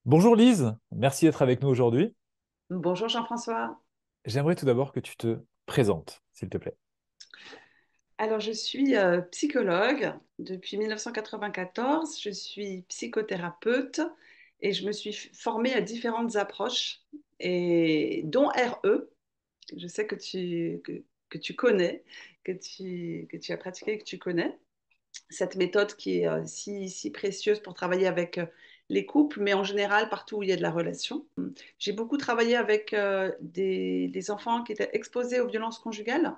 Bonjour Lise, merci d'être avec nous aujourd'hui. Bonjour Jean-François. J'aimerais tout d'abord que tu te présentes, s'il te plaît. Alors, je suis psychologue depuis 1994. Je suis psychothérapeute et je me suis formée à différentes approches, et dont RE. Je sais que tu connais, que tu as pratiqué et que tu connais. Cette méthode qui est si précieuse pour travailler avec les couples, mais en général partout où il y a de la relation. J'ai beaucoup travaillé avec des enfants qui étaient exposés aux violences conjugales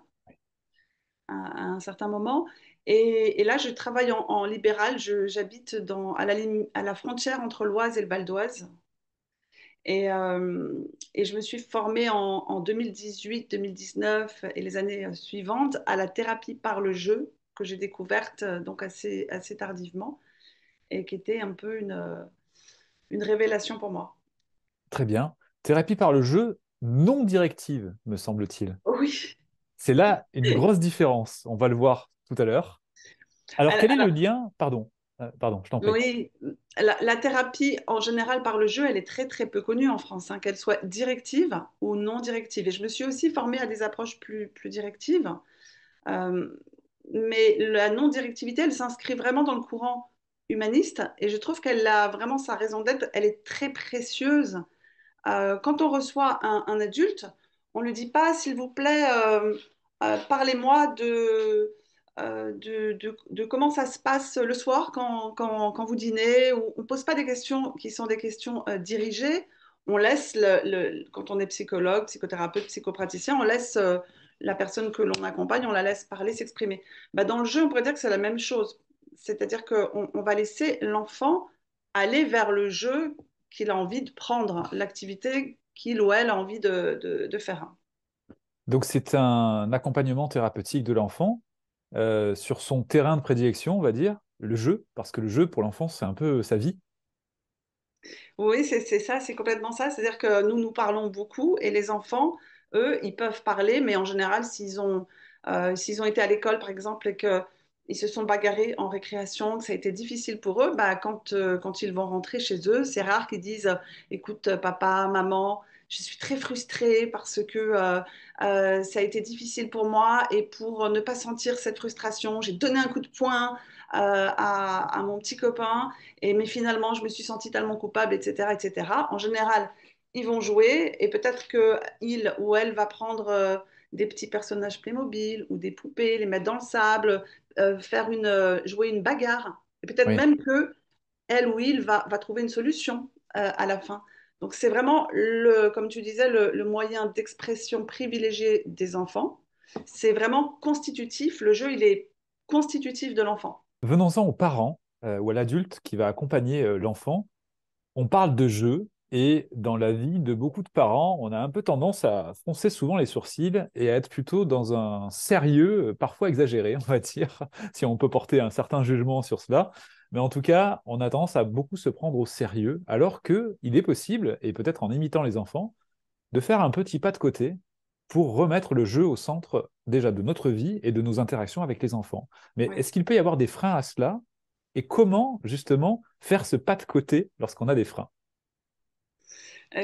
à un certain moment. Et là, je travaille en libéral. J'habite à la frontière entre l'Oise et le Val d'Oise. Et je me suis formée en 2018-2019 et les années suivantes à la thérapie par le jeu que j'ai découverte donc assez tardivement et qui était un peu une révélation pour moi. Très bien. Thérapie par le jeu non directive, me semble-t-il. Oui. C'est là une grosse différence. On va le voir tout à l'heure. Alors, quel est le lien? Pardon, pardon, je t'en prie. Oui, la thérapie en général par le jeu, elle est très très peu connue en France, hein, qu'elle soit directive ou non directive. Et je me suis aussi formée à des approches plus directives. Euh, mais la non-directivité, elle s'inscrit vraiment dans le courant humaniste et je trouve qu'elle a vraiment sa raison d'être. Elle est très précieuse. Quand on reçoit un adulte, on ne lui dit pas, s'il vous plaît, parlez-moi de comment ça se passe le soir quand vous dînez. Ou on ne pose pas des questions qui sont des questions dirigées. On laisse, quand on est psychologue, psychothérapeute, psychopraticien, on laisse la personne que l'on accompagne, on la laisse parler, s'exprimer. Bah, dans le jeu, on pourrait dire que c'est la même chose. C'est-à-dire qu'on va laisser l'enfant aller vers le jeu qu'il a envie de prendre, l'activité qu'il ou elle a envie de faire. Donc, c'est un accompagnement thérapeutique de l'enfant sur son terrain de prédilection, on va dire, le jeu, parce que le jeu, pour l'enfant, c'est un peu sa vie. Oui, c'est ça, c'est complètement ça. C'est-à-dire que nous parlons beaucoup et les enfants, eux, ils peuvent parler, mais en général, s'ils ont été à l'école, par exemple, et qu'ils se sont bagarrés en récréation, que ça a été difficile pour eux, bah, quand ils vont rentrer chez eux, c'est rare qu'ils disent, écoute, papa, maman, je suis très frustrée parce que ça a été difficile pour moi et pour ne pas sentir cette frustration, j'ai donné un coup de poing à mon petit copain. Mais finalement, je me suis sentie tellement coupable, etc., etc. En général, ils vont jouer et peut-être que il ou elle va prendre des petits personnages Playmobil ou des poupées, les mettre dans le sable, jouer une bagarre. Et peut-être Oui. même que elle ou il va trouver une solution à la fin. Donc c'est vraiment, comme tu disais, le moyen d'expression privilégié des enfants. C'est vraiment constitutif. Le jeu, il est constitutif de l'enfant. Venons-en aux parents ou à l'adulte qui va accompagner l'enfant. On parle de jeu et dans la vie de beaucoup de parents, on a un peu tendance à froncer souvent les sourcils et à être plutôt dans un sérieux, parfois exagéré, on va dire, si on peut porter un certain jugement sur cela. Mais en tout cas, on a tendance à beaucoup se prendre au sérieux, alors que il est possible, et peut-être en imitant les enfants, de faire un petit pas de côté pour remettre le jeu au centre déjà de notre vie et de nos interactions avec les enfants. Mais Oui. est-ce qu'il peut y avoir des freins à cela? Et comment justement faire ce pas de côté lorsqu'on a des freins?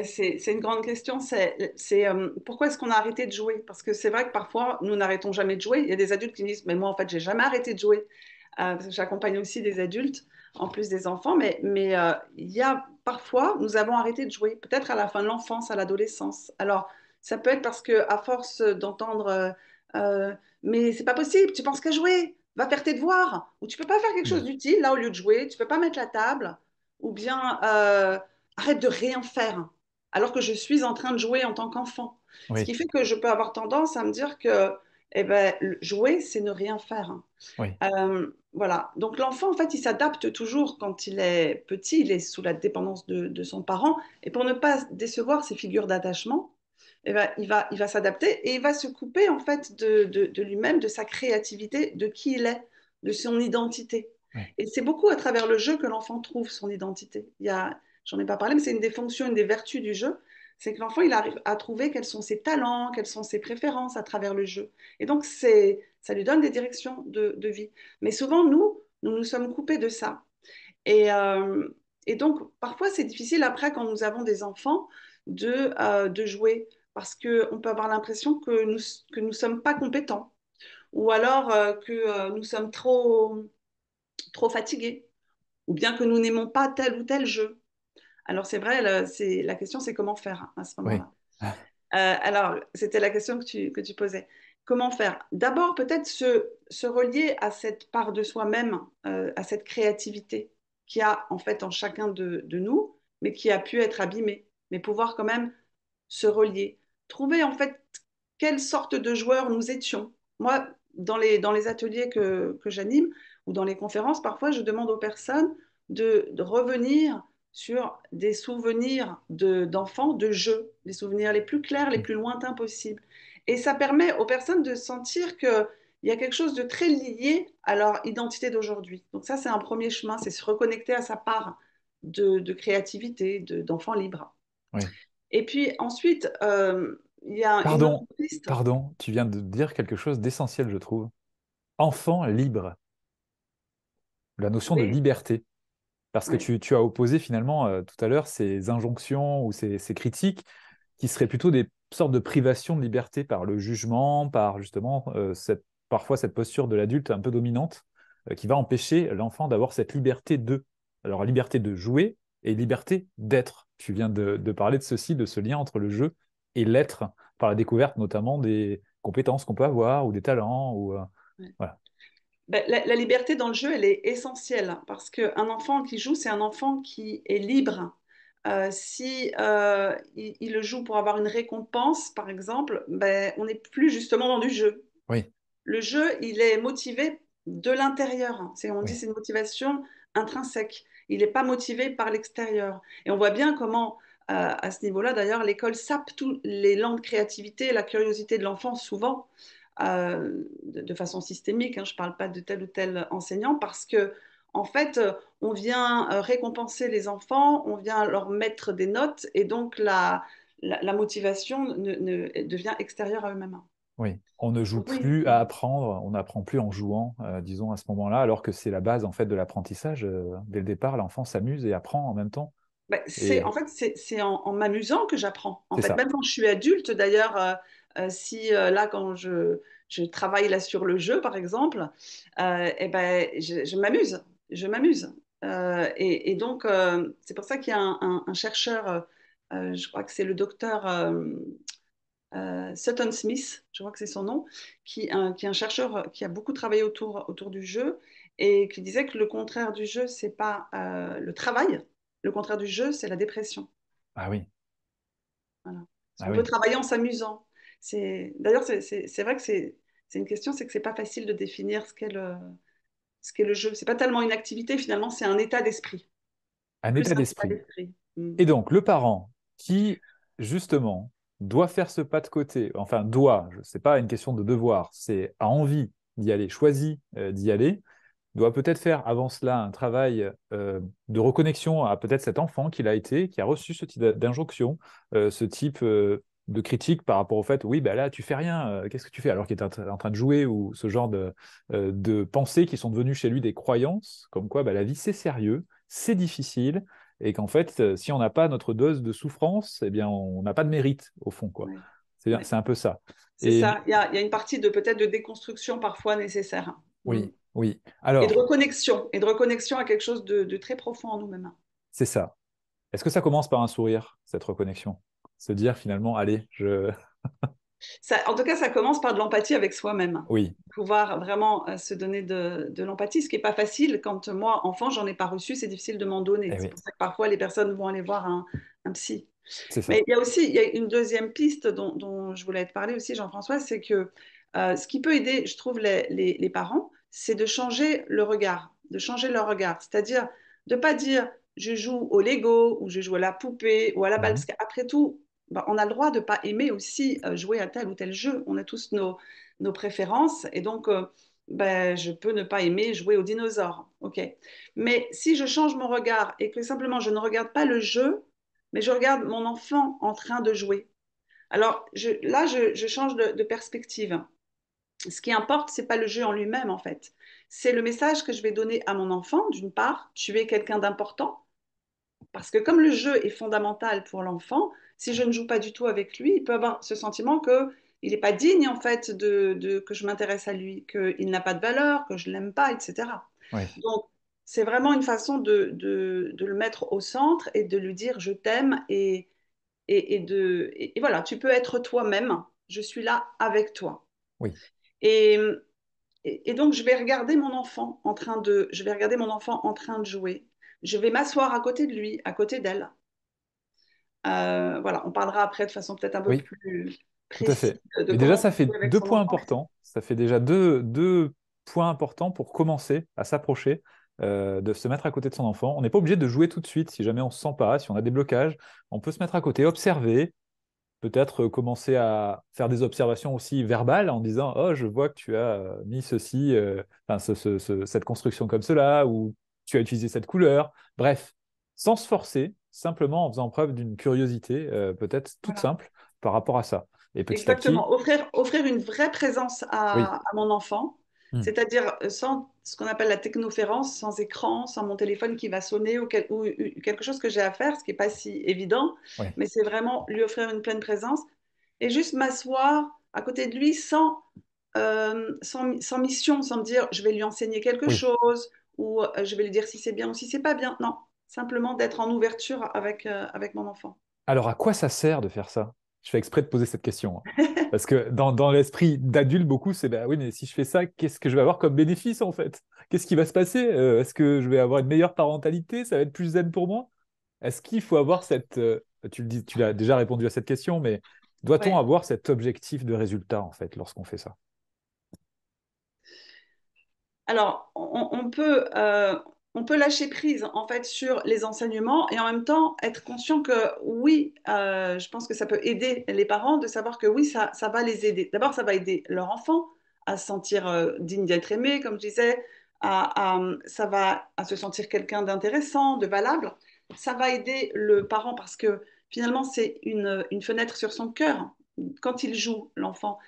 C'est une grande question. Pourquoi est-ce qu'on a arrêté de jouer? Parce que c'est vrai que parfois, nous n'arrêtons jamais de jouer. Il y a des adultes qui disent, mais moi, en fait, j'ai jamais arrêté de jouer. Parce que j'accompagne aussi des adultes, en plus des enfants. Mais il y a parfois, nous avons arrêté de jouer, peut-être à la fin de l'enfance, à l'adolescence. Alors, ça peut être parce que à force d'entendre, mais c'est pas possible, tu penses qu'à jouer, va faire tes devoirs, ou tu peux pas faire quelque chose Hmm. d'utile là au lieu de jouer, tu peux pas mettre la table, ou bien arrête de rien faire alors que je suis en train de jouer en tant qu'enfant. Ce Oui, qui fait que je peux avoir tendance à me dire que eh ben, jouer, c'est ne rien faire. oui, Voilà. Donc l'enfant, en fait, il s'adapte toujours quand il est petit, il est sous la dépendance de son parent. Et pour ne pas décevoir ses figures d'attachement, eh ben, il va s'adapter et il va se couper, en fait, de lui-même, de sa créativité, de qui il est, de son identité. oui. Et c'est beaucoup à travers le jeu que l'enfant trouve son identité. J'en ai pas parlé, mais c'est une des fonctions, une des vertus du jeu, c'est que l'enfant, il arrive à trouver quels sont ses talents, quelles sont ses préférences à travers le jeu. Et donc, ça lui donne des directions de vie. Mais souvent, nous nous sommes coupés de ça. Et, euh, Et donc, parfois, c'est difficile après, quand nous avons des enfants, de jouer, parce qu'on peut avoir l'impression que nous sommes pas compétents, ou alors que nous sommes trop fatigués, ou bien que nous n'aimons pas tel ou tel jeu. Alors, c'est vrai, la question, c'est comment faire à ce Oui, moment-là. Alors, c'était la question que tu posais. Comment faire? D'abord, peut-être se relier à cette part de soi-même, à cette créativité qu'il y a en fait en chacun de nous, mais qui a pu être abîmée, mais pouvoir quand même se relier. Trouver en fait quelle sorte de joueur nous étions. Moi, dans les ateliers que j'anime ou dans les conférences, parfois je demande aux personnes de revenir sur des souvenirs d'enfants, de jeux, les souvenirs les plus clairs, les plus lointains possibles. Et ça permet aux personnes de sentir qu'il y a quelque chose de très lié à leur identité d'aujourd'hui. Donc ça, c'est un premier chemin, c'est se reconnecter à sa part de créativité, d'enfant libre. oui. Et puis ensuite, il y a une autre Pardon, piste. pardon, tu viens de dire quelque chose d'essentiel, je trouve. Enfant libre, la notion de Oui, liberté. Parce que oui, tu as opposé finalement tout à l'heure ces injonctions ou ces critiques qui seraient plutôt des sortes de privations de liberté par le jugement, par justement parfois cette posture de l'adulte un peu dominante qui va empêcher l'enfant d'avoir cette liberté de. Alors, liberté de jouer et liberté d'être. Tu viens de parler de ceci, de ce lien entre le jeu et l'être, par la découverte notamment des compétences qu'on peut avoir ou des talents. oui. Voilà. Ben, la liberté dans le jeu, elle est essentielle parce qu'un enfant qui joue, c'est un enfant qui est libre. Si il le joue pour avoir une récompense, par exemple, ben, on n'est plus justement dans du jeu. Oui, Le jeu, il est motivé de l'intérieur. On dit oui, c'est une motivation intrinsèque. Il n'est pas motivé par l'extérieur. Et on voit bien comment, à ce niveau-là, d'ailleurs, l'école sape tous les l'élan de créativité, la curiosité de l'enfant, souvent, de façon systémique. Hein, je ne parle pas de tel ou tel enseignant, parce que, en fait, on vient récompenser les enfants, on vient leur mettre des notes, et donc la motivation devient extérieure à eux-mêmes. oui. On ne joue Donc oui, plus à apprendre, on n'apprend plus en jouant, disons, à ce moment-là, alors que c'est la base en fait de l'apprentissage. Dès le départ, l'enfant s'amuse et apprend en même temps. ben, Et en fait, c'est en m'amusant que j'apprends. En c'est fait, ça. même quand je suis adulte, d'ailleurs, si là, quand je travaille là sur le jeu, par exemple, eh ben, je m'amuse. Je m'amuse. Et donc, c'est pour ça qu'il y a un chercheur, je crois que c'est le docteur Sutton Smith, je crois que c'est son nom, qui est un chercheur qui a beaucoup travaillé autour du jeu et qui disait que le contraire du jeu, c'est pas le travail, le contraire du jeu, c'est la dépression. Ah oui, Voilà. Parce ah qu'on peut oui. travailler en s'amusant. D'ailleurs, c'est vrai que c'est une question, c'est que c'est pas facile de définir ce qu'est le jeu. C'est pas tellement une activité, finalement, c'est un état d'esprit. Un Plus état un état d'esprit. d'esprit. Mm. Et donc, le parent qui, justement, doit faire ce pas de côté, enfin, doit, c'est pas une question de devoir, c'est a envie d'y aller, choisit d'y aller, doit peut-être faire avant cela un travail de reconnexion à peut-être cet enfant qu'il a été, qui a reçu ce type d'injonction, ce type de critique par rapport au fait, oui, bah là, tu fais rien, qu'est-ce que tu fais alors qu'il est en train de jouer, ou ce genre de pensées qui sont devenues chez lui des croyances, comme quoi bah, la vie, c'est sérieux, c'est difficile, et qu'en fait, si on n'a pas notre dose de souffrance, eh bien, on n'a pas de mérite, au fond, quoi. Ouais. C'est Ouais. un peu ça. C'est Et ça. Il y a une partie peut-être de déconstruction parfois nécessaire. Mm. oui, oui. Et de Alors, reconnexion, et de reconnexion à quelque chose de très profond en nous-mêmes. c'est ça. Est-ce que ça commence par un sourire, cette reconnexion? Se dire finalement, allez, je... En tout cas, ça commence par de l'empathie avec soi-même. Oui, Pouvoir vraiment se donner de l'empathie, ce qui n'est pas facile. Quand moi, enfant, j'en ai pas reçu, c'est difficile de m'en donner. eh C'est oui, pour ça que parfois les personnes vont aller voir un psy. c'est Mais ça. il y a une deuxième piste dont je voulais te parler aussi, Jean-François, c'est que ce qui peut aider, je trouve, les parents, c'est de changer le regard, de changer leur regard. C'est-à-dire de ne pas dire je joue au Lego ou je joue à la poupée ou à la balle. Mhm. Parce qu'après tout, bah, on a le droit de ne pas aimer aussi jouer à tel ou tel jeu. On a tous nos préférences et donc ben, je peux ne pas aimer jouer aux dinosaures. Ok. Mais si je change mon regard et que simplement je ne regarde pas le jeu, mais je regarde mon enfant en train de jouer. Alors là, je change de perspective. Ce qui importe, c'est pas le jeu en lui-même, en fait. C'est le message que je vais donner à mon enfant, d'une part, tu es quelqu'un d'important, Parce que comme le jeu est fondamental pour l'enfant, si je ne joue pas du tout avec lui, il peut avoir ce sentiment que il n'est pas digne en fait que je m'intéresse à lui, qu'il n'a pas de valeur, que je l'aime pas, etc. Oui, Donc c'est vraiment une façon de le mettre au centre et de lui dire je t'aime et voilà, tu peux être toi-même, je suis là avec toi. oui, Et, et donc je vais regarder mon enfant en train de jouer. Je vais m'asseoir à côté de lui, à côté d'elle. Voilà, on parlera après de façon peut-être un peu oui. plus Tout à précise fait. de Mais déjà, comment ça fait jouer avec deux son points enfant. importants. Ça fait déjà deux points importants pour commencer à s'approcher, de se mettre à côté de son enfant. On n'est pas obligé de jouer tout de suite si jamais on ne se sent pas, si on a des blocages. On peut se mettre à côté, observer, peut-être commencer à faire des observations aussi verbales en disant, oh, je vois que tu as mis ceci, enfin, cette construction comme cela, ou tu as utilisé cette couleur. Bref, sans se forcer, simplement en faisant preuve d'une curiosité, peut-être toute Voilà. simple par rapport à ça. Et petit à petit, Exactement. Offrir une vraie présence oui, à mon enfant, hmm, c'est-à-dire sans ce qu'on appelle la technoférence, sans écran, sans mon téléphone qui va sonner ou quelque chose que j'ai à faire, ce qui n'est pas si évident, oui, mais c'est vraiment lui offrir une pleine présence et juste m'asseoir à côté de lui sans mission, sans me dire je vais lui enseigner quelque oui. chose ou je vais lui dire si c'est bien ou si c'est pas bien. Non, simplement d'être en ouverture avec mon enfant. Alors, à quoi ça sert de faire ça? Je fais exprès de poser cette question, hein. Parce que dans l'esprit d'adulte, beaucoup, c'est bah oui, mais si je fais ça, qu'est-ce que je vais avoir comme bénéfice en fait? Qu'est-ce qui va se passer? Est-ce que je vais avoir une meilleure parentalité? Ça va être plus zen pour moi? Est-ce qu'il faut avoir tu le dis, tu l'as déjà répondu à cette question, mais doit-on Ouais. avoir cet objectif de résultat en fait lorsqu'on fait ça? Alors, on peut lâcher prise en fait sur les enseignements et en même temps être conscient que oui, je pense que ça peut aider les parents de savoir que oui, ça va les aider. D'abord, ça va aider leur enfant à se sentir digne d'être aimé, comme je disais, ça va à se sentir quelqu'un d'intéressant, de valable. Ça va aider le parent parce que finalement, c'est une fenêtre sur son cœur quand il joue, l'enfant.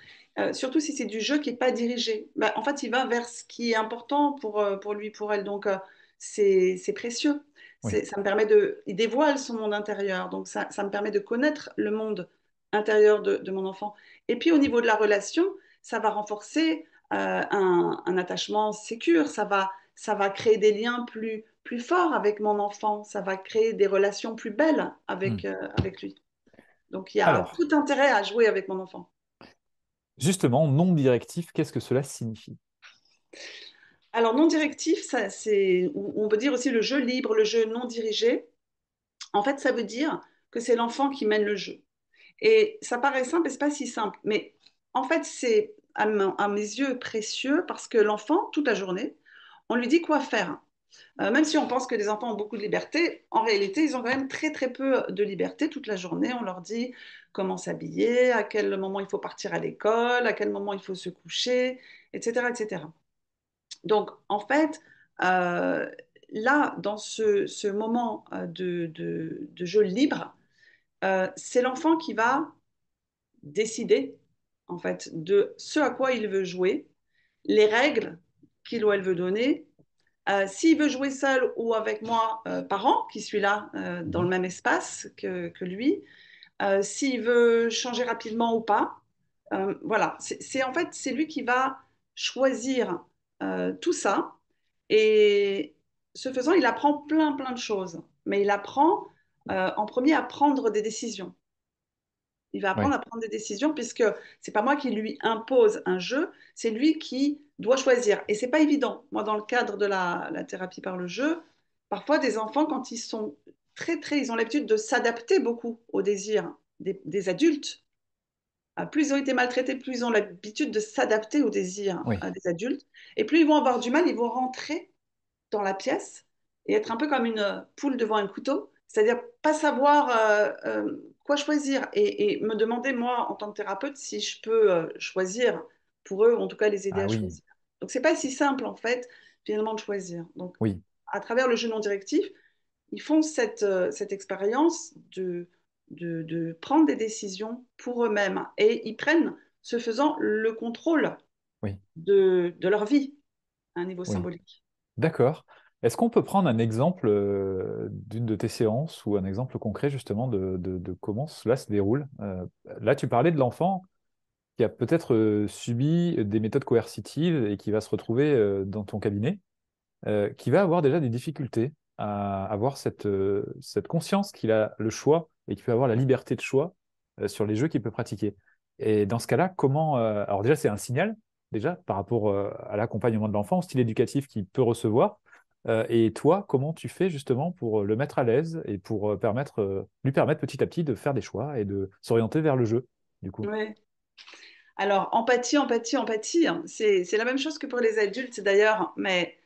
Surtout si c'est du jeu qui n'est pas dirigé. Bah, en fait, il va vers ce qui est important pour lui, pour elle. Donc, c'est précieux. Oui. Ça me permet il dévoile son monde intérieur. Donc, ça me permet de connaître le monde intérieur de mon enfant. Et puis, au niveau de la relation, ça va renforcer un attachement sécure. Ça va créer des liens plus forts avec mon enfant. Ça va créer des relations plus belles Hmm. avec lui. Donc, il y a Alors, tout intérêt à jouer avec mon enfant. justement, non directif, qu'est-ce que cela signifie? Alors, non directif, on peut dire aussi le jeu libre, le jeu non dirigé. En fait, ça veut dire que c'est l'enfant qui mène le jeu. Et ça paraît simple et c'est pas si simple. Mais en fait, c'est à mes yeux précieux parce que l'enfant, toute la journée, on lui dit quoi faire. Même si on pense que les enfants ont beaucoup de liberté, en réalité, ils ont quand même très très peu de liberté toute la journée. On leur dit comment s'habiller, à quel moment il faut partir à l'école, à quel moment il faut se coucher, etc., etc. Donc, en fait, euh, là, dans ce moment de jeu libre, c'est l'enfant qui va décider, en fait, de ce à quoi il veut jouer, les règles qu'il ou elle veut donner. S'il veut jouer seul ou avec moi, parent, qui suis là dans le Mhm. même espace que lui, s'il veut changer rapidement ou pas. Voilà, en fait, c'est lui qui va choisir tout ça. Et ce faisant, il apprend plein de choses. Mais il apprend en premier à prendre des décisions. Il va apprendre Oui, à prendre des décisions puisque c'est pas moi qui lui impose un jeu, c'est lui qui doit choisir. Et c'est pas évident. Moi, dans le cadre de la thérapie par le jeu, parfois des enfants, quand ils sont ils ont l'habitude de s'adapter beaucoup aux désirs des adultes. Plus ils ont été maltraités, plus ils ont l'habitude de s'adapter aux désirs oui, des adultes. Et plus ils vont avoir du mal, ils vont rentrer dans la pièce et être un peu comme une poule devant un couteau, c'est-à-dire pas savoir quoi choisir et me demander, moi, en tant que thérapeute, si je peux choisir pour eux, ou en tout cas les aider ah à oui, choisir. Donc, c'est pas si simple, en fait, finalement, de choisir. Donc, oui, à travers le jeu non directif, ils font cette expérience de prendre des décisions pour eux-mêmes et ils prennent, ce faisant, le contrôle oui, de leur vie à un niveau oui. symbolique. D'accord. Est-ce qu'on peut prendre un exemple d'une de tes séances ou un exemple concret justement de comment cela se déroule? Là, tu parlais de l'enfant qui a peut-être subi des méthodes coercitives et qui va se retrouver dans ton cabinet, qui va avoir déjà des difficultés à avoir cette conscience qu'il a le choix et qu'il peut avoir la liberté de choix sur les jeux qu'il peut pratiquer. Et dans ce cas-là, comment... alors déjà, c'est un signal, déjà, par rapport à l'accompagnement de l'enfant, au style éducatif qu'il peut recevoir. Et toi, comment tu fais justement pour le mettre à l'aise et pour lui permettre petit à petit de faire des choix et de s'orienter vers le jeu, du coup? Ouais. Alors, empathie, empathie, empathie, hein. C'est la même chose que pour les adultes d'ailleurs, mais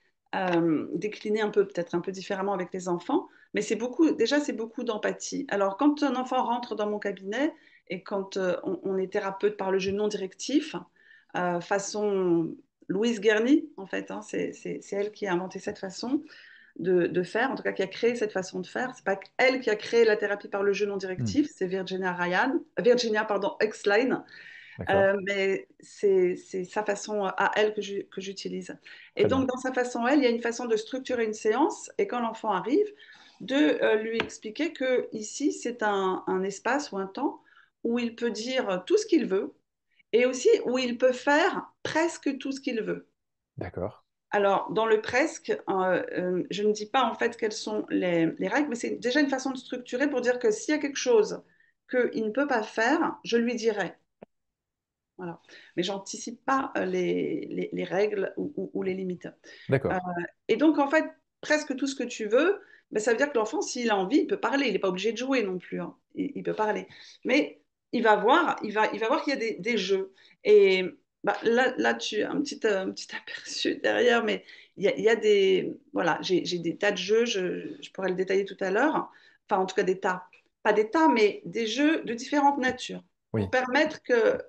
décliné un peu, peut-être un peu différemment avec les enfants. Mais c'est beaucoup, déjà, c'est beaucoup d'empathie. Alors, quand un enfant rentre dans mon cabinet et quand on est thérapeute par le jeu non directif, façon Louise Guerny, en fait, hein, c'est elle qui a inventé cette façon de faire, en tout cas qui a créé cette façon de faire. C'est pas elle qui a créé la thérapie par le jeu non Hmm, directif, c'est Virginia pardon, Exline, d'accord, mais c'est sa façon à elle que j'utilise. Et très bien. donc, dans sa façon à elle, il y a une façon de structurer une séance, et quand l'enfant arrive, de lui expliquer que ici, c'est un espace ou un temps où il peut dire tout ce qu'il veut, et aussi où il peut faire presque tout ce qu'il veut. D'accord. Alors, dans le presque, je ne dis pas en fait quelles sont les règles, mais c'est déjà une façon de structurer pour dire que s'il y a quelque chose qu'il ne peut pas faire, je lui dirai. Voilà. Mais j'anticipe pas les règles ou les limites. Euh, D'accord. et donc, en fait, presque tout ce que tu veux, ben, ça veut dire que l'enfant, s'il a envie, il peut parler. Il n'est pas obligé de jouer non plus, hein. Il peut parler. Mais il va voir qu'il y a des jeux. Et bah, là, tu as un petit aperçu derrière, mais il y a des... Voilà, j'ai des tas de jeux, je pourrais le détailler tout à l'heure. Enfin, en tout cas, des tas. Pas des tas, mais des jeux de différentes natures pour Oui, permettre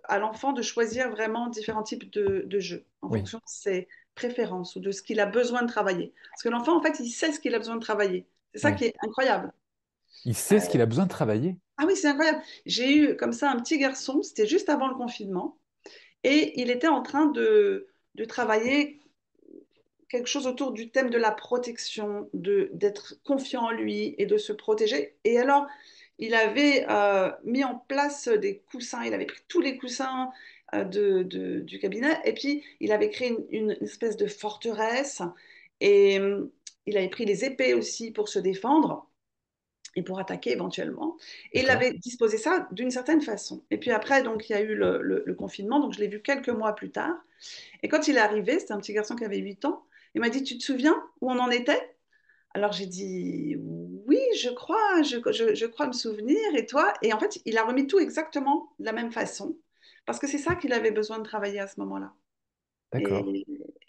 à l'enfant de choisir vraiment différents types de jeux en oui, fonction de ses préférences ou de ce qu'il a besoin de travailler. Parce que l'enfant, en fait, il sait ce qu'il a besoin de travailler. C'est ça qui oui. est incroyable. Il sait ce qu'il a besoin de travailler. Ah oui, c'est incroyable. J'ai eu comme ça un petit garçon, c'était juste avant le confinement, et il était en train de travailler quelque chose autour du thème de la protection, d'être confiant en lui et de se protéger. Et alors, il avait mis en place des coussins, il avait pris tous les coussins du cabinet, et puis il avait créé une espèce de forteresse, et il avait pris les épées aussi pour se défendre et pour attaquer éventuellement. Et il D'accord. avait disposé ça d'une certaine façon. Et puis après, donc, il y a eu le confinement, donc je l'ai vu quelques mois plus tard. Et quand il est arrivé, c'était un petit garçon qui avait 8 ans, il m'a dit, tu te souviens où on en était? Alors j'ai dit, oui, je crois me souvenir, et toi? Et en fait, il a remis tout exactement de la même façon, parce que c'est ça qu'il avait besoin de travailler à ce moment-là. D'accord.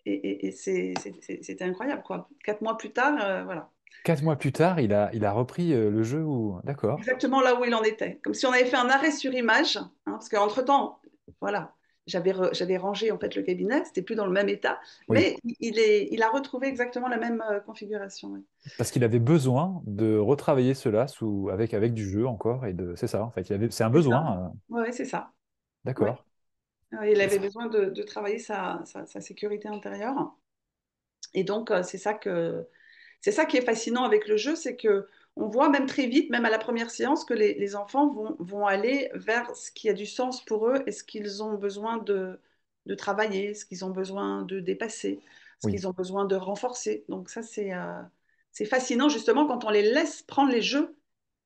Et, c'était incroyable, quoi. 4 mois plus tard, voilà. 4 mois plus tard, il a repris le jeu où... D'accord. Exactement là où il en était. Comme si on avait fait un arrêt sur image, hein, parce qu'entre-temps, voilà, j'avais rangé en fait le cabinet, c'était plus dans le même état, Oui. mais il a retrouvé exactement la même configuration. Ouais. Parce qu'il avait besoin de retravailler cela avec du jeu encore. C'est ça, en fait. C'est un C'est ça. besoin. Ouais, c'est ça. Ouais. D'accord. Ouais, il Et avait ça- besoin de travailler sa sécurité intérieure. Et donc, c'est ça qui est fascinant avec le jeu, c'est que on voit même très vite, même à la première séance, que les enfants vont aller vers ce qui a du sens pour eux et ce qu'ils ont besoin de travailler, ce qu'ils ont besoin de dépasser, ce Oui, qu'ils ont besoin de renforcer. Donc ça, c'est fascinant justement quand on les laisse prendre les jeux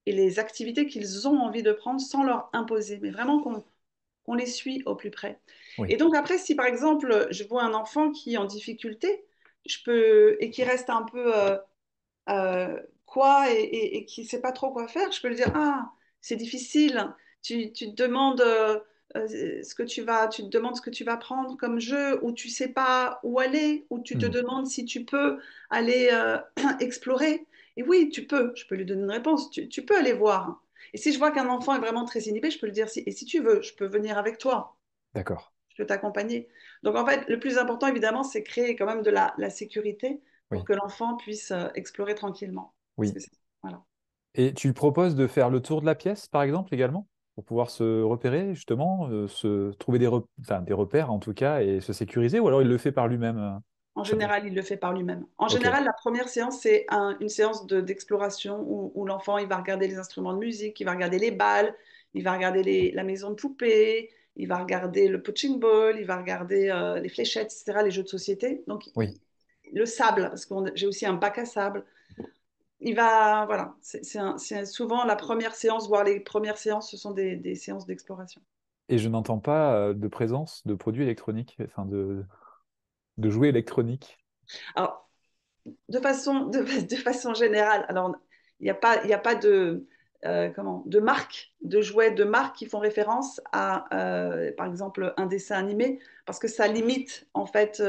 et les activités qu'ils ont envie de prendre sans leur imposer, mais vraiment qu'on les suit au plus près. oui. Et donc après, si par exemple, je vois un enfant qui est en difficulté, et qui reste un peu quoi et qui ne sait pas trop quoi faire, je peux lui dire, ah, c'est difficile, tu te demandes tu te demandes ce que tu vas prendre comme jeu, ou tu sais pas où aller, ou tu te Hmm. demandes si tu peux aller explorer. Et oui, tu peux, je peux lui donner une réponse, tu peux aller voir. Et si je vois qu'un enfant est vraiment très inhibé, je peux lui dire, et si tu veux, je peux venir avec toi, D'accord. je peux t'accompagner. Donc en fait, le plus important, évidemment, c'est créer quand même de la sécurité pour Oui, que l'enfant puisse explorer tranquillement. Parce que oui. voilà. Et tu lui proposes de faire le tour de la pièce, par exemple, également, pour pouvoir se repérer, justement, se trouver enfin, des repères, en tout cas, et se sécuriser, ou alors il le fait par lui-même? En Ça peut- général, il le fait par lui-même. En Ok, général, la première séance, c'est une séance d'exploration où l'enfant, il va regarder les instruments de musique, il va regarder les balles, il va regarder la maison de poupée, il va regarder le punching ball, il va regarder les fléchettes, etc., les jeux de société. Donc, oui. le sable, parce que j'ai aussi un bac à sable. Il va, voilà, c'est souvent la première séance, voire les premières séances, ce sont des séances d'exploration. Et je n'entends pas de présence de produits électroniques, enfin de jouets électroniques. Alors, de façon générale, alors il y a pas de marque, de jouets de marque qui font référence à, par exemple, un dessin animé, parce que ça limite en fait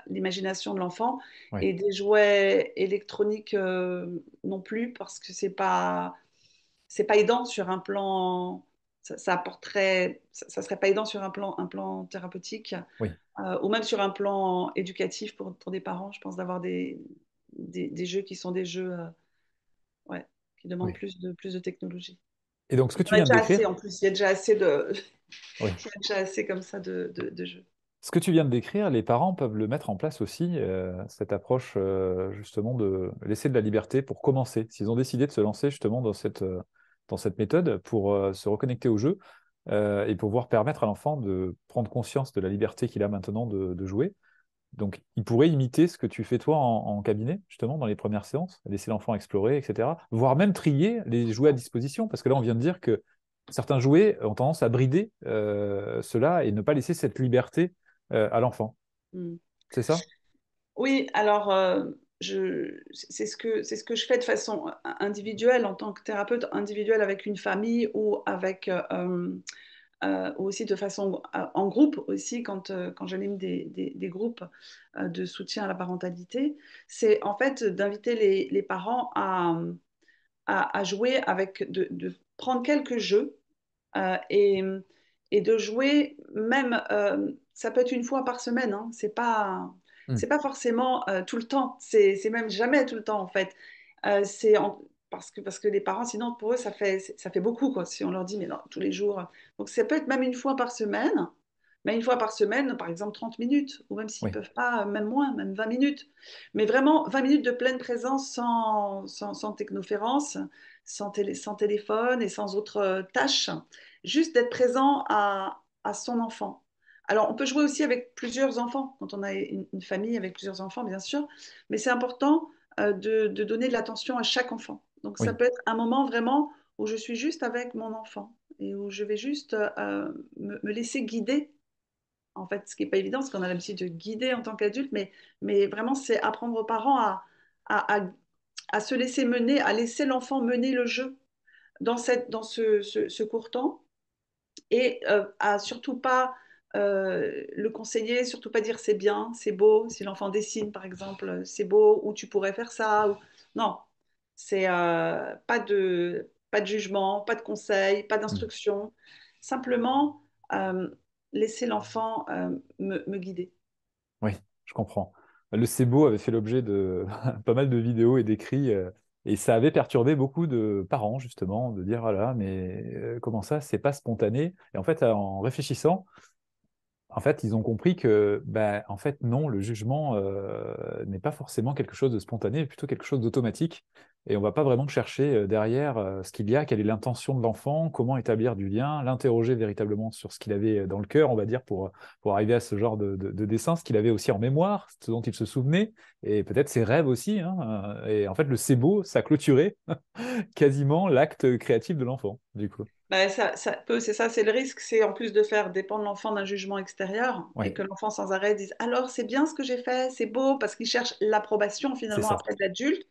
l'imagination de l'enfant, Oui, et des jouets électroniques non plus, parce que c'est pas aidant sur un plan, ça apporterait, ça serait pas aidant sur un plan thérapeutique, oui, ou même sur un plan éducatif pour des parents, je pense, d'avoir des jeux qui sont des jeux ouais, qui demandent oui. plus de technologie. Et donc, ce que Il y tu en a viens de déjà assez décrire, en plus, il y a déjà assez de, oui. il y a déjà assez comme ça de jeux. Ce que tu viens de décrire, les parents peuvent le mettre en place aussi, cette approche justement de laisser de la liberté pour commencer. S'ils ont décidé de se lancer justement dans cette méthode pour se reconnecter au jeu et pouvoir permettre à l'enfant de prendre conscience de la liberté qu'il a maintenant de jouer. Donc, il pourrait imiter ce que tu fais toi en cabinet, justement, dans les premières séances, laisser l'enfant explorer, etc. Voire même trier les jouets à disposition, parce que là, on vient de dire que certains jouets ont tendance à brider cela et ne pas laisser cette liberté à l'enfant. Mm. C'est ça? Oui, alors c'est ce que je fais de façon individuelle en tant que thérapeute individuelle avec une famille ou avec ou aussi de façon en groupe aussi quand j'anime des groupes de soutien à la parentalité, c'est en fait d'inviter les parents à jouer avec, de prendre quelques jeux euh, et, et de jouer même, ça peut être une fois par semaine, hein, Hmm. c'est pas forcément tout le temps, c'est même jamais tout le temps en fait. C'est parce que les parents, sinon pour eux, ça fait beaucoup quoi, si on leur dit mais non, tous les jours. Donc ça peut être même une fois par semaine, mais une fois par semaine, par exemple 30 minutes, ou même s'ils Oui, peuvent pas, même moins, même 20 minutes. Mais vraiment 20 minutes de pleine présence sans technoférence, sans téléphone et sans autres tâches, juste d'être présent à son enfant. Alors, on peut jouer aussi avec plusieurs enfants, quand on a une famille avec plusieurs enfants, bien sûr, mais c'est important de donner de l'attention à chaque enfant. Donc, ça oui, peut être un moment vraiment où je suis juste avec mon enfant et où je vais juste me laisser guider. En fait, ce qui n'est pas évident, parce qu'on a l'habitude de guider en tant qu'adulte, mais vraiment, c'est apprendre aux parents à, à, à se laisser mener, à laisser l'enfant mener le jeu dans ce court temps et à surtout pas le conseiller, surtout pas dire c'est bien, c'est beau. Si l'enfant dessine, par exemple, c'est beau, ou tu pourrais faire ça. Ou... Non, c'est pas de jugement, pas de conseil, pas hmm. d'instruction. Simplement laisser l'enfant me guider. Oui, je comprends. Le Sebo avait fait l'objet de pas mal de vidéos et d'écrits, et ça avait perturbé beaucoup de parents, justement, de dire, voilà, mais comment ça, c'est pas spontané? Et en fait, en réfléchissant, en fait, ils ont compris que, ben, en fait, non, le jugement n'est pas forcément quelque chose de spontané, mais plutôt quelque chose d'automatique. Et on va pas vraiment chercher derrière ce qu'il y a, quelle est l'intention de l'enfant, comment établir du lien, l'interroger véritablement sur ce qu'il avait dans le cœur, on va dire, pour arriver à ce genre de dessin, ce qu'il avait aussi en mémoire, ce dont il se souvenait, et peut-être ses rêves aussi, hein. Et en fait, le c'est beau, ça clôturait quasiment l'acte créatif de l'enfant, du coup. Bah, c'est ça, c'est le risque, c'est en plus de faire dépendre l'enfant d'un jugement extérieur et Oui, que l'enfant sans arrêt dise alors c'est bien ce que j'ai fait, c'est beau, parce qu'il cherche l'approbation c'est finalement ça. après de l'adulte.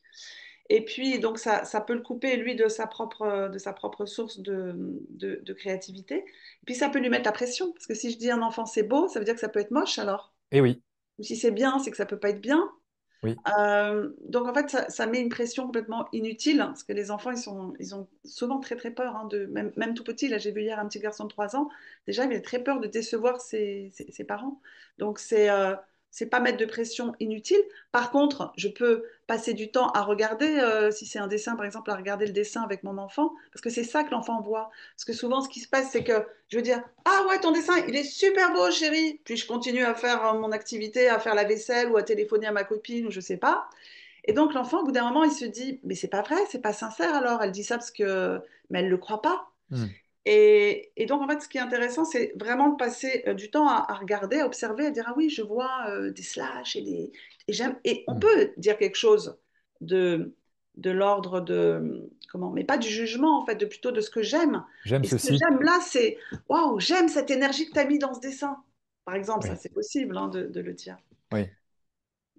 Et puis donc ça peut le couper lui de sa propre source de créativité. Et puis ça peut lui mettre la pression, parce que si je dis à un enfant c'est beau, ça veut dire que ça peut être moche alors. Et oui, Ou si c'est bien, c'est que ça peut pas être bien. oui, Donc en fait, ça met une pression complètement inutile, hein, parce que les enfants, ils ont souvent très très peur, hein, même tout petit. Là, j'ai vu hier un petit garçon de 3 ans, déjà, il avait très peur de décevoir ses parents. Donc c'est pas mettre de pression inutile. Par contre, je peux passer du temps à regarder, si c'est un dessin par exemple, à regarder le dessin avec mon enfant, parce que c'est ça que l'enfant voit. Parce que souvent, ce qui se passe, c'est que je veux dire, ah ouais, ton dessin, il est super beau, chérie. Puis je continue à faire mon activité, à faire la vaisselle ou à téléphoner à ma copine ou je sais pas. Et donc l'enfant, au bout d'un moment, il se dit, mais c'est pas vrai, c'est pas sincère alors. Elle dit ça parce que, mais elle le croit pas. Hmm. Et donc, en fait, ce qui est intéressant, c'est vraiment de passer du temps à regarder, à observer, à dire, ah oui, je vois des slash et des... Et, j'aime... et on Hmm. peut dire quelque chose de l'ordre de... Comment? Mais pas du jugement, en fait, de plutôt de ce que j'aime. J'aime Et ce que ceci. j'aime là, c'est, waouh, j'aime cette énergie que tu as mis dans ce dessin. Par exemple, ça, Oui, c'est possible hein, de le dire. oui.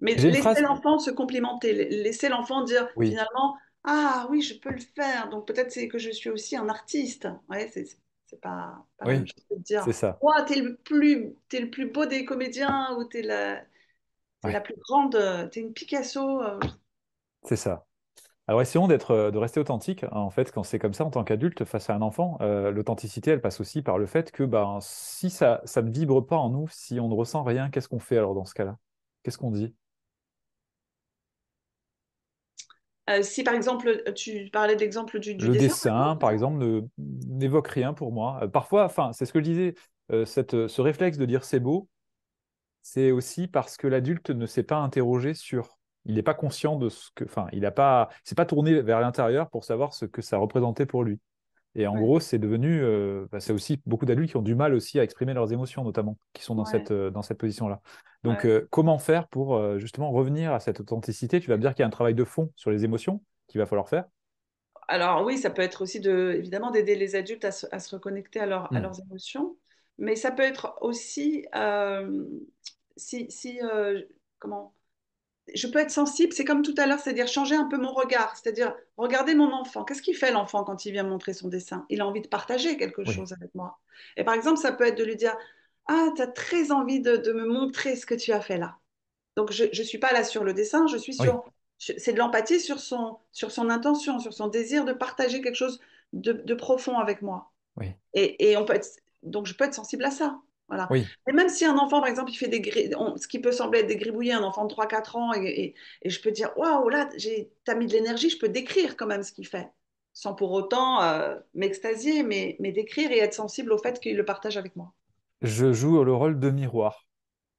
Mais J'ai une laisser phrase. l'enfant se complimenter, laisser l'enfant dire Oui, finalement, ah oui, je peux le faire, donc peut-être c'est que je suis aussi un artiste. Ouais, c'est pas la même oui, chose que de dire, c'est ça. ouais, t'es le plus beau des comédiens ou t'es la Ouais, plus grande, t'es une Picasso. c'est ça. Alors essayons de rester authentique. En fait, quand c'est comme ça en tant qu'adulte face à un enfant, l'authenticité, elle passe aussi par le fait que ben, si ça ne vibre pas en nous, si on ne ressent rien, qu'est-ce qu'on fait alors dans ce cas-là? Qu'est-ce qu'on dit? Si par exemple, tu parlais de l'exemple du Le dessin, par dessin, exemple, par exemple, n'évoque rien pour moi. Parfois, enfin, c'est ce que je disais, ce réflexe de dire c'est beau, c'est aussi parce que l'adulte ne s'est pas interrogé sur, il n'est pas conscient de ce que, enfin, il n'a pas, s'est pas tourné vers l'intérieur pour savoir ce que ça représentait pour lui. Et en ouais, gros, c'est devenu, bah, c'est aussi beaucoup d'adultes qui ont du mal aussi à exprimer leurs émotions, notamment, qui sont ouais, dans cette position-là. Donc, ouais. comment faire pour justement revenir à cette authenticité? Tu vas me dire qu'il y a un travail de fond sur les émotions qu'il va falloir faire. Alors oui, ça peut être aussi de, évidemment d'aider les adultes à se reconnecter à Hmm. leurs émotions, mais ça peut être aussi si comment je peux être sensible, c'est comme tout à l'heure, c'est-à-dire changer un peu mon regard, c'est-à-dire regarder mon enfant. Qu'est-ce qu'il fait l'enfant quand il vient me montrer son dessin? Il a envie de partager quelque Oui, chose avec moi. Et par exemple, ça peut être de lui dire, ah, tu as très envie de me montrer ce que tu as fait là. Donc, je ne suis pas là sur le dessin, je suis oui, sur... C'est de l'empathie sur son intention, sur son désir de partager quelque chose de profond avec moi. oui, Et on peut être, donc, je peux être sensible à ça. Voilà. oui. Et même si un enfant, par exemple, il fait ce qui peut sembler être des gribouillis, un enfant de 3 4 ans, et je peux dire, waouh, là, t'as mis de l'énergie, je peux décrire quand même ce qu'il fait, sans pour autant m'extasier, mais décrire et être sensible au fait qu'il le partage avec moi. Je joue le rôle de miroir,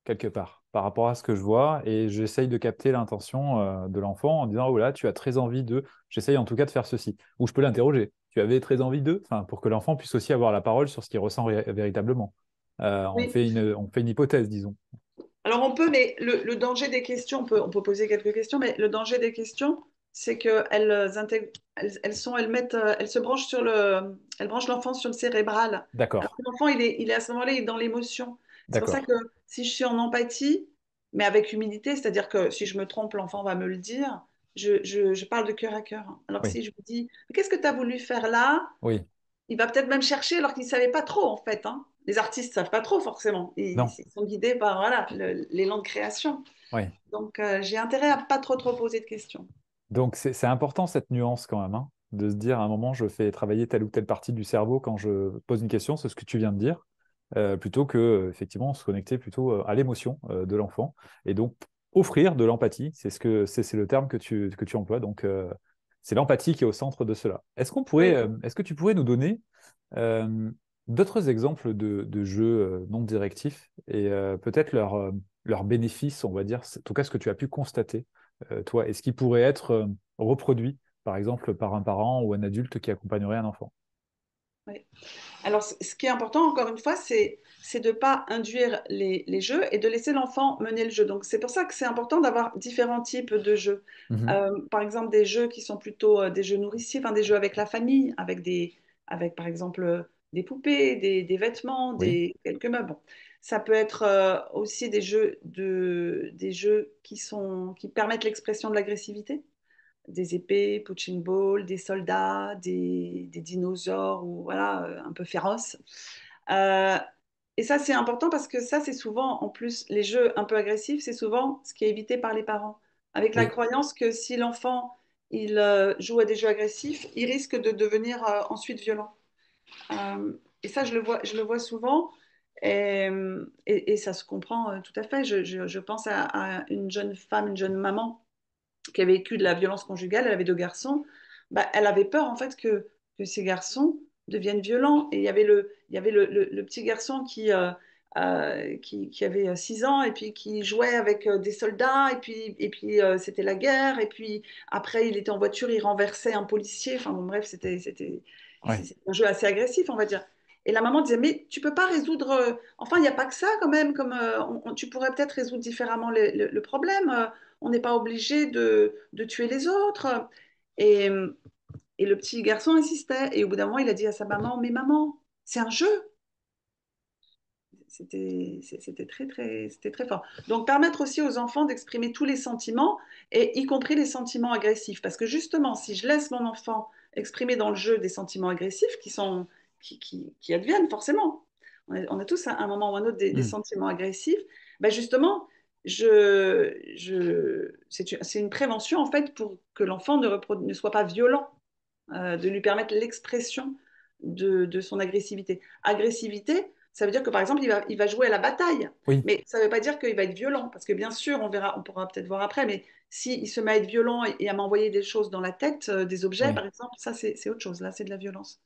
quelque part, par rapport à ce que je vois, et j'essaye de capter l'intention de l'enfant en disant, oh là, tu as très envie de... J'essaye en tout cas de faire ceci. Ou je peux l'interroger. Tu avais très envie de... Enfin, pour que l'enfant puisse aussi avoir la parole sur ce qu'il ressent véritablement. Oui. On fait une hypothèse, disons. Alors on peut, mais le danger des questions, on peut poser quelques questions, mais le danger des questions, c'est qu'elles intègrent, elles mettent, elles se branchent elles branchent l'enfant sur le cérébral. Alors D'accord, que l'enfant, il est à ce moment-là, il est dans l'émotion. C'est pour ça d'accord. que si je suis en empathie, mais avec humilité, c'est-à-dire que si je me trompe, l'enfant va me le dire, je parle de cœur à cœur. Alors que Oui, si je vous dis, qu'est-ce que tu as voulu faire là? oui. Il va peut-être même chercher alors qu'il ne savait pas trop, en fait, hein. Les artistes ne savent pas trop, forcément. Non, Ils sont guidés par voilà, l'élan de création. oui. Donc, j'ai intérêt à pas trop poser de questions. Donc c'est important cette nuance quand même, hein, de se dire à un moment je fais travailler telle ou telle partie du cerveau quand je pose une question, c'est ce que tu viens de dire, plutôt que effectivement se connecter plutôt à l'émotion de l'enfant et donc offrir de l'empathie, c'est le terme que tu emploies, donc c'est l'empathie qui est au centre de cela. Oui, Est-ce que tu pourrais nous donner euh, d'autres exemples de jeux non directifs et peut-être leurs bénéfices, on va dire, en tout cas ce que tu as pu constater, toi, est-ce qu'il pourrait être reproduit, par exemple, par un parent ou un adulte qui accompagnerait un enfant? oui. Alors, ce qui est important, encore une fois, c'est de ne pas induire les jeux et de laisser l'enfant mener le jeu. Donc, c'est pour ça que c'est important d'avoir différents types de jeux. Mhm. Par exemple, des jeux qui sont plutôt des jeux nourriciers, enfin, des jeux avec la famille, avec par exemple, des poupées, des vêtements, Oui, quelques meubles. Bon. Ça peut être aussi des jeux qui permettent l'expression de l'agressivité, des épées, punching ball, des soldats, des dinosaures ou voilà un peu féroces. Euh, et ça c'est important parce que ça c'est souvent en plus les jeux un peu agressifs, c'est souvent ce qui est évité par les parents, avec la oui, croyance que si l'enfant il joue à des jeux agressifs, il risque de devenir ensuite violent. Et ça je le vois souvent. Et ça se comprend tout à fait. Je pense à une jeune femme, une jeune maman qui a vécu de la violence conjugale, elle avait deux garçons, bah, elle avait peur en fait que ces garçons deviennent violents. Et il y avait le petit garçon qui avait 6 ans et puis qui jouait avec des soldats et puis c'était la guerre et puis après il était en voiture, il renversait un policier. Enfin bon, bref, Ouais. c'est un jeu assez agressif, on va dire. Et la maman disait, mais tu peux pas résoudre, enfin, il n'y a pas que ça quand même, comme tu pourrais peut-être résoudre différemment le problème. On n'est pas obligé de tuer les autres. Et, et le petit garçon insistait. Et au bout d'un moment, il a dit à sa maman, mais maman, c'est un jeu. C'était très fort. Donc, permettre aussi aux enfants d'exprimer tous les sentiments, et y compris les sentiments agressifs. Parce que justement, si je laisse mon enfant exprimer dans le jeu des sentiments agressifs qui adviennent forcément, on a tous à un moment ou un autre des Hmm. sentiments agressifs, ben justement, c'est une prévention en fait pour que l'enfant ne soit pas violent, de lui permettre l'expression de son agressivité. Agressivité, ça veut dire que par exemple, il va jouer à la bataille, Oui, mais ça ne veut pas dire qu'il va être violent, parce que bien sûr, on verra, on pourra peut-être voir après, mais s'il se met à être violent et à m'envoyer des choses dans la tête, des objets oui. par exemple, ça c'est autre chose, là c'est de la violence.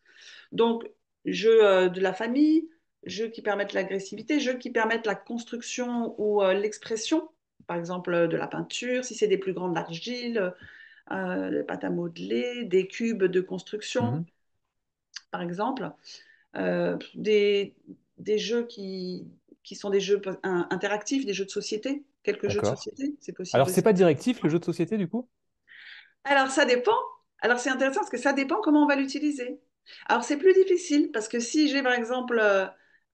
Donc, jeux de la famille, jeux qui permettent l'agressivité, jeux qui permettent la construction ou l'expression, par exemple de la peinture, si c'est des plus grandes argiles, des pâtes à modeler, des cubes de construction, Mhm. par exemple, des jeux qui sont des jeux interactifs, des jeux de société, quelques jeux de D'accord. société, c'est possible Alors, c'est aussi. pas directif le jeu de société du coup? Alors, ça dépend. Alors, c'est intéressant parce que ça dépend comment on va l'utiliser. Alors, c'est plus difficile parce que si j'ai, par exemple,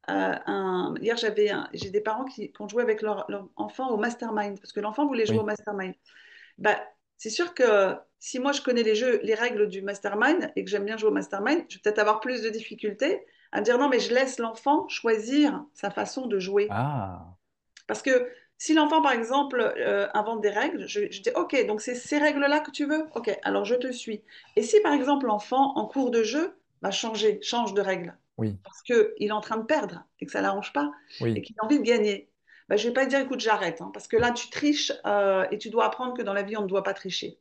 hier, j'ai des parents qui ont joué avec leur enfant au mastermind parce que l'enfant voulait jouer au Oui. mastermind. Bah, c'est sûr que si moi je connais les jeux, les règles du mastermind et que j'aime bien jouer au mastermind, je vais peut-être avoir plus de difficultés à me dire non, mais je laisse l'enfant choisir sa façon de jouer. Ah, Parce que si l'enfant, par exemple, invente des règles, je dis ok, donc c'est ces règles-là que tu veux? Ok, alors je te suis. Et si, par exemple, l'enfant, en cours de jeu, va change de règle, oui, parce qu'il est en train de perdre et que ça ne l'arrange pas et oui, qu'il a envie de gagner, bah, je ne vais pas dire écoute, j'arrête, hein, parce que là, tu triches et tu dois apprendre que dans la vie, on ne doit pas tricher.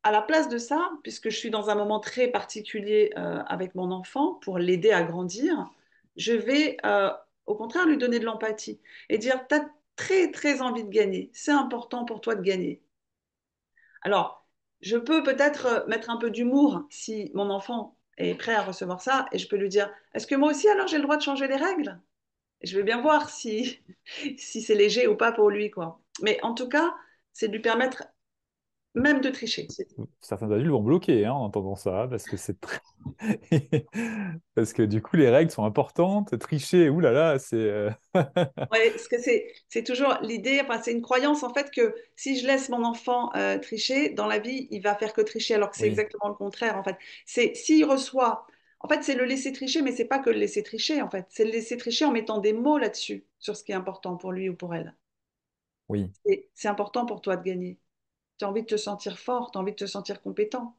À la place de ça, puisque je suis dans un moment très particulier avec mon enfant pour l'aider à grandir, je vais au contraire lui donner de l'empathie et dire, tu as très très envie de gagner, c'est important pour toi de gagner. Alors, je peux peut-être mettre un peu d'humour si mon enfant est prêt à recevoir ça et je peux lui dire, est-ce que moi aussi alors j'ai le droit de changer les règles? Et je vais bien voir si, si c'est léger ou pas pour lui, quoi. Mais en tout cas, c'est de lui permettre même de tricher. certains adultes vont bloquer hein, en entendant ça, parce que c'est très... parce que du coup, les règles sont importantes. Tricher, oulala, c'est... Oui, parce que c'est toujours l'idée, enfin, c'est une croyance en fait que si je laisse mon enfant tricher, dans la vie, il va faire que tricher, alors que c'est Oui, exactement le contraire en fait. C'est s'il reçoit, en fait, c'est le laisser tricher, mais c'est pas que le laisser tricher en fait, c'est le laisser tricher en mettant des mots là-dessus, sur ce qui est important pour lui ou pour elle. oui. C'est important pour toi de gagner. Tu as envie de te sentir fort, tu as envie de te sentir compétent,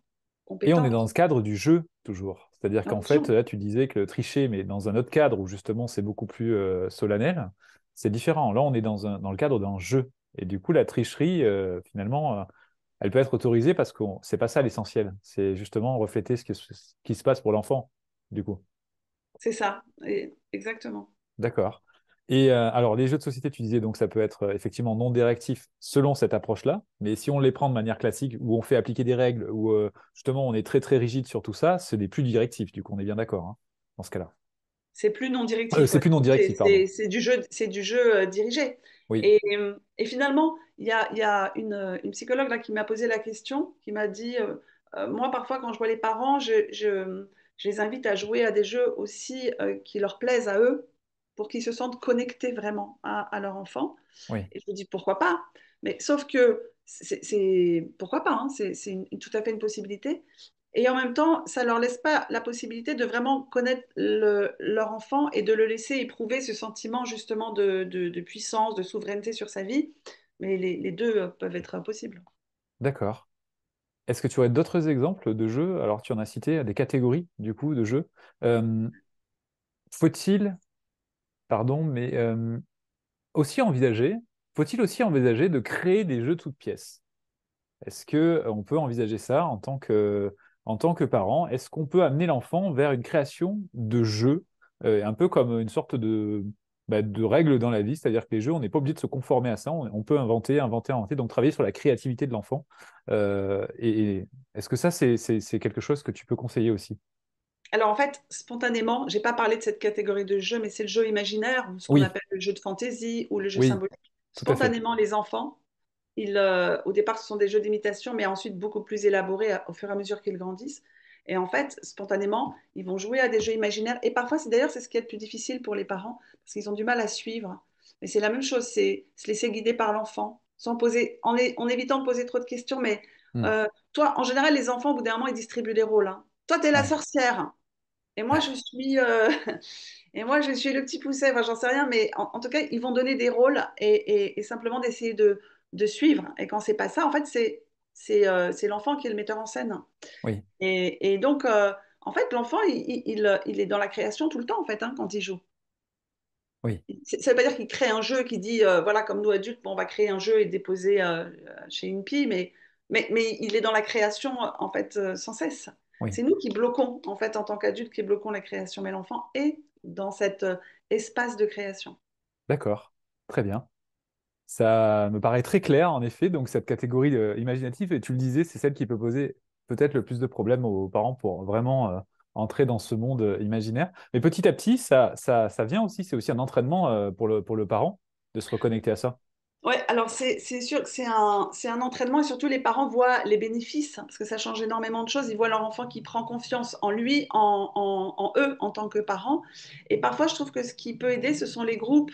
Et on est compétente. dans ce cadre du jeu, toujours. C'est-à-dire Ah, qu'en bien sûr. fait, là, tu disais que tricher, mais dans un autre cadre où justement c'est beaucoup plus solennel, c'est différent. Là, on est dans le cadre d'un jeu. Et du coup, la tricherie, finalement, elle peut être autorisée parce que c'est pas ça l'essentiel. C'est justement refléter ce qui se passe pour l'enfant, du coup. C'est ça, exactement. D'accord. Et alors, les jeux de société, tu disais, donc ça peut être effectivement non directif selon cette approche-là, mais si on les prend de manière classique, où on fait appliquer des règles, où justement on est très très rigide sur tout ça, ce n'est plus directif, du coup, on est bien d'accord hein, dans ce cas-là. C'est plus non directif, C'est ouais. plus non directif, pardon. C'est du jeu dirigé. Oui, Et finalement, il y a une psychologue là, qui m'a posé la question, qui m'a dit, moi parfois quand je vois les parents, je les invite à jouer à des jeux aussi qui leur plaisent à eux, pour qu'ils se sentent connectés vraiment à leur enfant. oui. Et je me dis pourquoi pas. Mais sauf que pourquoi pas, hein, c'est tout à fait une possibilité. Et en même temps, ça leur laisse pas la possibilité de vraiment connaître leur enfant et de le laisser éprouver ce sentiment justement de puissance, de souveraineté sur sa vie. Mais les deux peuvent être impossibles. D'accord. Est-ce que tu aurais d'autres exemples de jeux? Alors, tu en as cité des catégories, du coup, de jeux. Euh, faut-il pardon, mais aussi envisager, faut-il aussi envisager de créer des jeux toutes pièces? Est-ce que on peut envisager ça en tant que parent? Est-ce qu'on peut amener l'enfant vers une création de jeux, un peu comme une sorte de règle dans la vie, c'est-à-dire que les jeux, on n'est pas obligé de se conformer à ça, on peut inventer, donc travailler sur la créativité de l'enfant. Et est-ce que ça, c'est quelque chose que tu peux conseiller aussi? Alors en fait, spontanément, j'ai pas parlé de cette catégorie de jeu, mais c'est le jeu imaginaire, ou ce qu'on Oui, appelle le jeu de fantaisie ou le jeu oui, symbolique. tout à fait. Spontanément, les enfants, au départ, ce sont des jeux d'imitation, mais ensuite beaucoup plus élaborés au fur et à mesure qu'ils grandissent. Et en fait, spontanément, ils vont jouer à des jeux imaginaires. Et parfois, c'est ce qui est le plus difficile pour les parents, parce qu'ils ont du mal à suivre. Mais c'est la même chose, c'est se laisser guider par l'enfant, sans poser, en évitant de poser trop de questions. Mais Hmm, toi, en général, les enfants, au bout d'un moment, ils distribuent des rôles, hein. Toi, tu es la ouais, sorcière. Et moi, je suis, et moi, je suis le petit pousset. Enfin, j'en sais rien, mais en tout cas, ils vont donner des rôles et simplement d'essayer de suivre. Et quand c'est pas ça, en fait, c'est l'enfant qui est le metteur en scène. oui, Et donc, en fait, l'enfant, il est dans la création tout le temps, en fait, hein, quand il joue. oui, Ça ne veut pas dire qu'il crée un jeu qui dit, voilà, comme nous adultes, bon, on va créer un jeu et le déposer chez une pie, mais il est dans la création, en fait, sans cesse. oui, C'est nous qui bloquons, en fait, en tant qu'adultes, qui bloquons la création, mais l'enfant est dans cet espace de création. d'accord, très bien. Ça me paraît très clair, en effet. Donc, cette catégorie imaginative, et tu le disais, c'est celle qui peut poser peut-être le plus de problèmes aux parents pour vraiment entrer dans ce monde imaginaire. Mais petit à petit, ça vient aussi. C'est aussi un entraînement pour le parent de se reconnecter à ça. Ouais, alors c'est sûr que c'est un entraînement et surtout les parents voient les bénéfices parce que ça change énormément de choses. Ils voient leur enfant qui prend confiance en lui, en eux en tant que parents. Et parfois, je trouve que ce qui peut aider, ce sont les groupes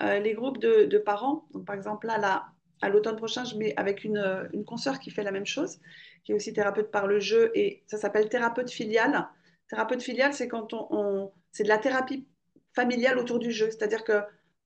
de parents. Donc, par exemple, à l'automne prochain, je mets avec une consoeur qui fait la même chose, qui est aussi thérapeute par le jeu et ça s'appelle thérapeute filiale. Thérapeute filiale, c'est quand c'est de la thérapie familiale autour du jeu, c'est-à-dire que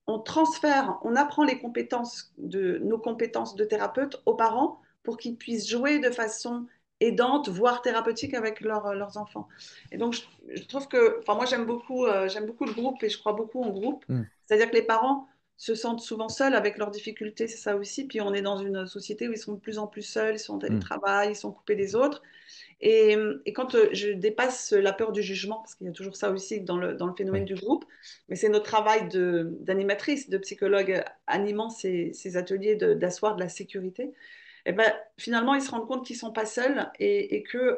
on transfère, on apprend nos compétences de thérapeute aux parents pour qu'ils puissent jouer de façon aidante, voire thérapeutique avec leurs enfants. Et donc, je trouve que, enfin, moi, j'aime beaucoup le groupe et je crois beaucoup en groupe. Hmm, C'est-à-dire que les parents se sentent souvent seuls avec leurs difficultés, c'est ça aussi. Puis on est dans une société où ils sont de plus en plus seuls, ils sont en hmm, télétravail, ils sont coupés des autres. Et quand je dépasse la peur du jugement, parce qu'il y a toujours ça aussi dans le phénomène oui, du groupe, mais c'est notre travail d'animatrice, de psychologue animant ces ateliers d'asseoir de la sécurité, et ben, finalement, ils se rendent compte qu'ils ne sont pas seuls et que,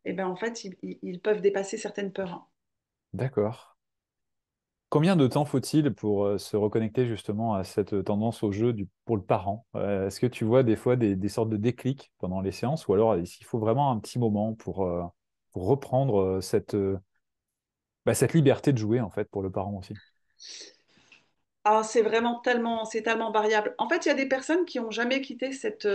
et ben, en fait, ils peuvent dépasser certaines peurs. d'accord. Combien de temps faut-il pour se reconnecter justement à cette tendance au jeu pour le parent? Est-ce que tu vois des fois des sortes de déclics pendant les séances ou alors est-ce qu'il faut vraiment un petit moment pour reprendre cette liberté de jouer en fait pour le parent aussi? Ah, c'est tellement variable. En fait, il y a des personnes qui n'ont jamais quitté cette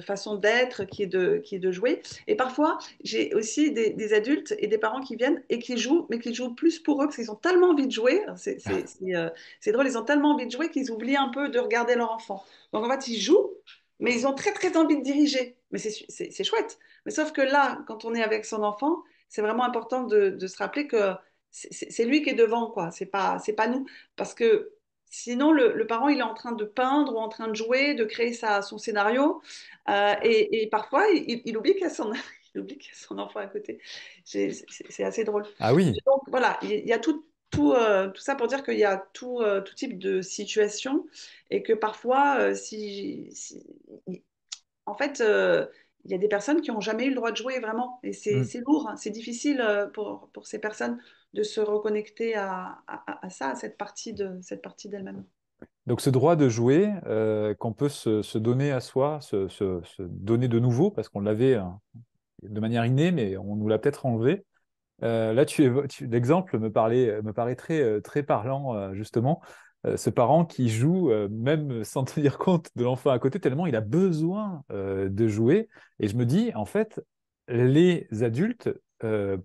façon d'être qui est de jouer. Et parfois, j'ai aussi des adultes et des parents qui viennent et qui jouent, mais qui jouent plus pour eux parce qu'ils ont tellement envie de jouer. C'est drôle, ils ont tellement envie de jouer qu'ils oublient un peu de regarder leur enfant. Donc en fait, ils jouent, mais ils ont très très envie de diriger. Mais c'est chouette. Mais sauf que là, quand on est avec son enfant, c'est vraiment important de se rappeler que c'est lui qui est devant, quoi. C'est pas nous. Parce que sinon, le parent, il est en train de peindre ou en train de jouer, de créer son scénario. Et parfois, il oublie qu'il y a son, il oublie qu'il y a son enfant à côté. C'est assez drôle. Ah oui, Donc voilà, il y a tout ça pour dire qu'il y a tout type de situation et que parfois, en fait, il y a des personnes qui n'ont jamais eu le droit de jouer vraiment. Et hmm. c'est lourd, hein. C'est difficile pour ces personnes de se reconnecter à ça, à cette partie d'elles-mêmes. Donc ce droit de jouer qu'on peut se donner à soi, se donner de nouveau parce qu'on l'avait de manière innée, mais on nous l'a peut-être enlevé. Là, l'exemple me paraît très parlant, justement. Ce parent qui joue, même sans tenir compte de l'enfant à côté, tellement il a besoin de jouer. Et je me dis, en fait, les adultes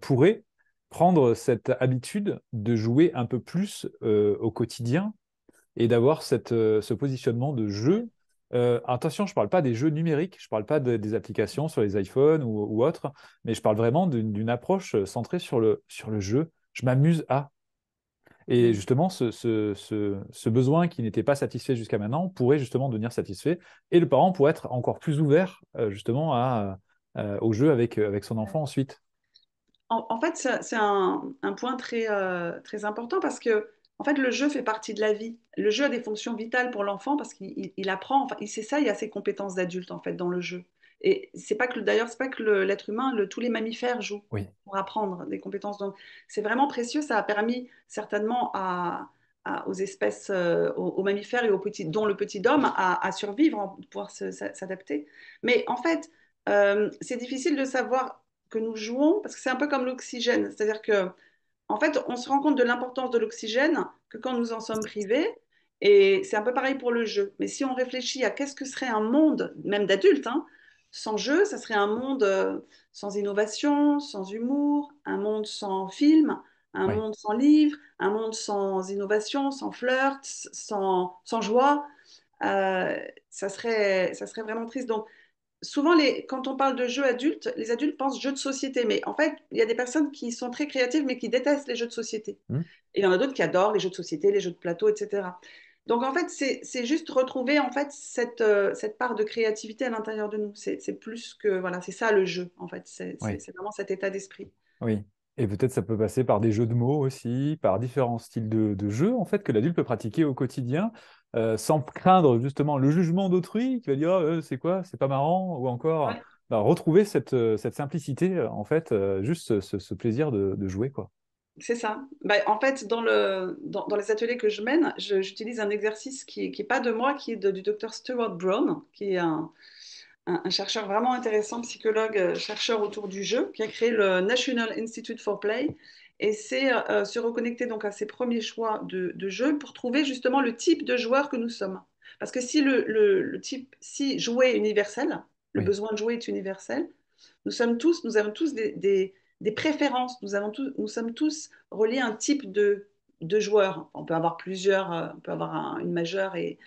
pourraient prendre cette habitude de jouer un peu plus au quotidien et d'avoir ce positionnement de jeu. Attention, je ne parle pas des jeux numériques, je ne parle pas des applications sur les iPhones ou autres, mais je parle vraiment d'une approche centrée sur le jeu. Je m'amuse à. Et Mm. justement, ce besoin qui n'était pas satisfait jusqu'à maintenant pourrait justement devenir satisfait, et le parent pourrait être encore plus ouvert justement au jeu avec son enfant ensuite. En fait, c'est un point très important parce que en fait, le jeu fait partie de la vie. Le jeu a des fonctions vitales pour l'enfant parce qu'il apprend, enfin, il sait ça, il y a ses compétences d'adulte en fait dans le jeu. Et c'est pas que d'ailleurs, c'est pas que l'être humain, tous les mammifères jouent Oui, pour apprendre des compétences. Donc, c'est vraiment précieux. Ça a permis certainement aux espèces, aux mammifères et aux petits, dont le petit homme, à survivre, à pouvoir s'adapter. Mais en fait, c'est difficile de savoir que nous jouons, parce que c'est un peu comme l'oxygène, c'est-à-dire que en fait, on se rend compte de l'importance de l'oxygène que quand nous en sommes privés, et c'est un peu pareil pour le jeu. Mais si on réfléchit à qu'est-ce que serait un monde, même d'adulte, hein, sans jeu, ça serait un monde sans innovation, sans humour, un monde sans film, un oui, monde sans livre, un monde sans innovation, sans flirt, sans joie. Euh, ça serait vraiment triste. Donc, souvent, quand on parle de jeux adultes, les adultes pensent jeux de société. Mais en fait, il y a des personnes qui sont très créatives, mais qui détestent les jeux de société. hmm, Et il y en a d'autres qui adorent les jeux de société, les jeux de plateau, etc. Donc, en fait, c'est juste retrouver en fait, cette part de créativité à l'intérieur de nous. C'est plus que... Voilà, c'est ça le jeu, en fait. oui, C'est vraiment cet état d'esprit. oui. Et peut-être ça peut passer par des jeux de mots aussi, par différents styles de jeux en fait que l'adulte peut pratiquer au quotidien, sans craindre justement le jugement d'autrui qui va dire. Ah, c'est quoi, c'est pas marrant, ou encore Ouais. retrouver cette simplicité en fait, juste ce plaisir de jouer quoi. C'est ça. Bah, en fait, dans les ateliers que je mène, j'utilise un exercice qui est pas de moi, qui est du docteur Stuart Brown, qui est un chercheur vraiment intéressant, psychologue, chercheur autour du jeu, qui a créé le National Institute for Play. Et c'est se reconnecter donc à ses premiers choix de jeu pour trouver justement le type de joueur que nous sommes. Parce que si si jouer est universel, le Oui, besoin de jouer est universel, nous avons tous des préférences, nous sommes tous reliés à un type de joueur. On peut avoir plusieurs, on peut avoir une majeure et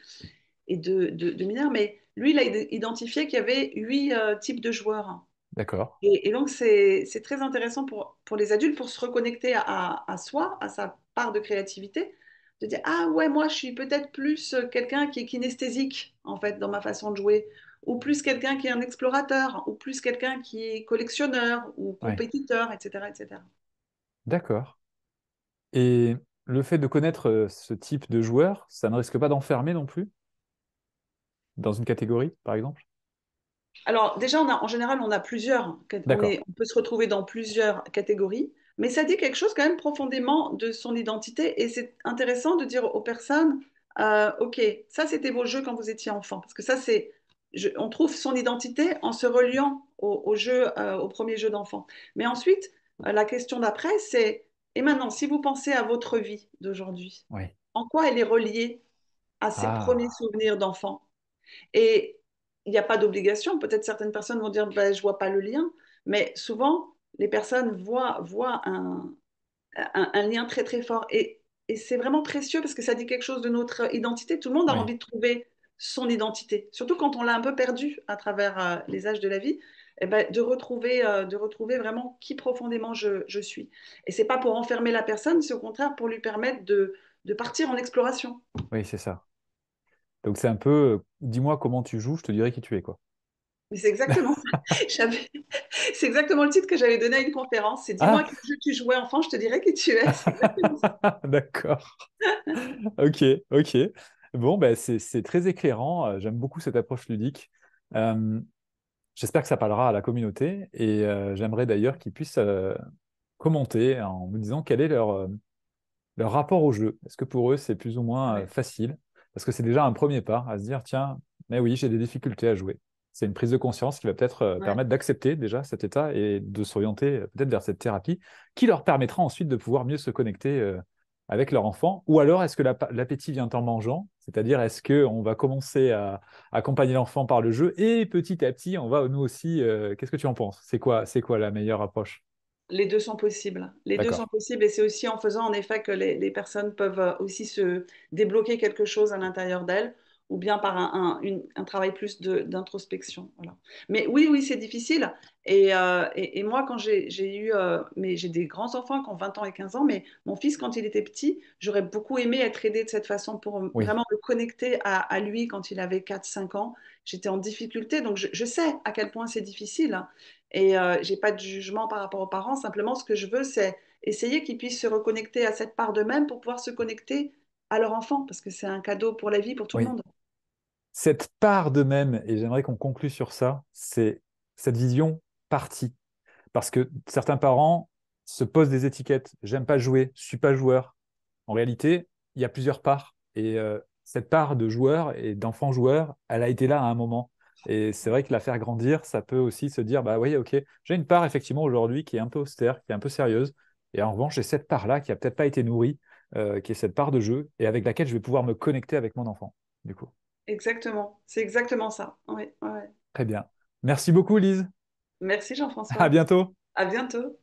de mineurs, mais lui, il a identifié qu'il y avait 8 types de joueurs. d'accord. Et donc, c'est très intéressant pour les adultes pour se reconnecter à soi, à sa part de créativité, de dire, ah ouais, moi, je suis peut-être plus quelqu'un qui est kinesthésique, en fait, dans ma façon de jouer, ou plus quelqu'un qui est un explorateur, ou plus quelqu'un qui est collectionneur, ou Ouais, compétiteur, etc., etc. d'accord. Et le fait de connaître ce type de joueur, ça ne risque pas d'enfermer non plus dans une catégorie, par exemple? Alors, déjà, en général, on a plusieurs, D'accord. on peut se retrouver dans plusieurs catégories, mais ça dit quelque chose quand même profondément de son identité et c'est intéressant de dire aux personnes, OK, ça c'était vos jeux quand vous étiez enfant, parce que ça c'est, on trouve son identité en se reliant au jeu, au premier jeu d'enfant. Mais ensuite, la question d'après, c'est, et maintenant, si vous pensez à votre vie d'aujourd'hui, Oui. en quoi elle est reliée à ces premiers Ah, souvenirs d'enfant? Et il n'y a pas d'obligation. Peut-être certaines personnes vont dire, ben, je ne vois pas le lien. Mais souvent, les personnes voient un lien très, très fort. Et c'est vraiment précieux parce que ça dit quelque chose de notre identité. Tout le monde a oui. envie de trouver son identité. Surtout quand on l'a un peu perdue à travers les âges de la vie. Eh ben, de retrouver vraiment qui profondément je suis. Et c'est pas pour enfermer la personne, c'est au contraire pour lui permettre de partir en exploration. Oui, c'est ça. Donc c'est un peu, dis-moi comment tu joues, je te dirai qui tu es, quoi. Mais c'est exactement ça. J'avais- C'est exactement le titre que j'avais donné à une conférence. C'est Dis-moi Ah, quel jeu tu jouais enfant, je te dirai qui tu es. C'est exactement ça. d'accord. Ok, ok. Bon, ben, c'est très éclairant. J'aime beaucoup cette approche ludique. Euh, J'espère que ça parlera à la communauté, et j'aimerais d'ailleurs qu'ils puissent commenter en me disant quel est leur rapport au jeu. Est-ce que pour eux, c'est plus ou moins Ouais, facile? Parce que c'est déjà un premier pas à se dire, tiens, mais oui, j'ai des difficultés à jouer. C'est une prise de conscience qui va peut-être ouais. permettre d'accepter déjà cet état et de s'orienter peut-être vers cette thérapie qui leur permettra ensuite de pouvoir mieux se connecter avec leur enfant. Ou alors, est-ce que l'appétit vient en mangeant? C'est-à-dire, est-ce qu'on va commencer à accompagner l'enfant par le jeu et petit à petit, on va nous aussi. Qu'est-ce que tu en penses? C'est quoi la meilleure approche? Les deux sont possibles. Les deux sont D'accord. possibles et c'est aussi en faisant en effet que les personnes peuvent aussi se débloquer quelque chose à l'intérieur d'elles. ou bien par un travail plus d'introspection. Voilà. Mais oui, oui, c'est difficile. Et moi, quand j'ai eu, mais j'ai des grands-enfants qui ont 20 ans et 15 ans, mais mon fils, quand il était petit, j'aurais beaucoup aimé être aidée de cette façon pour Oui, vraiment me connecter à lui quand il avait 4 5 ans. J'étais en difficulté, donc je sais à quel point c'est difficile, hein. Et j'ai pas de jugement par rapport aux parents. Simplement, ce que je veux, c'est essayer qu'ils puissent se reconnecter à cette part d'eux-mêmes pour pouvoir se connecter à leur enfant, parce que c'est un cadeau pour la vie, pour tout le oui. monde. Cette part d'eux-mêmes, et j'aimerais qu'on conclue sur ça, c'est cette vision partie. Parce que certains parents se posent des étiquettes. J'aime pas jouer, je suis pas joueur. En réalité, il y a plusieurs parts. Et cette part de joueur et d'enfant joueur, elle a été là à un moment. Et c'est vrai que la faire grandir, ça peut aussi se dire, bah oui, ok, j'ai une part effectivement aujourd'hui qui est un peu austère, qui est un peu sérieuse. Et en revanche, j'ai cette part-là qui a peut-être pas été nourrie, qui est cette part de jeu, et avec laquelle je vais pouvoir me connecter avec mon enfant, du coup. Exactement, c'est exactement ça. Oui, ouais, ouais. Très bien. Merci beaucoup, Lise. Merci À Jean-François. bientôt. À bientôt.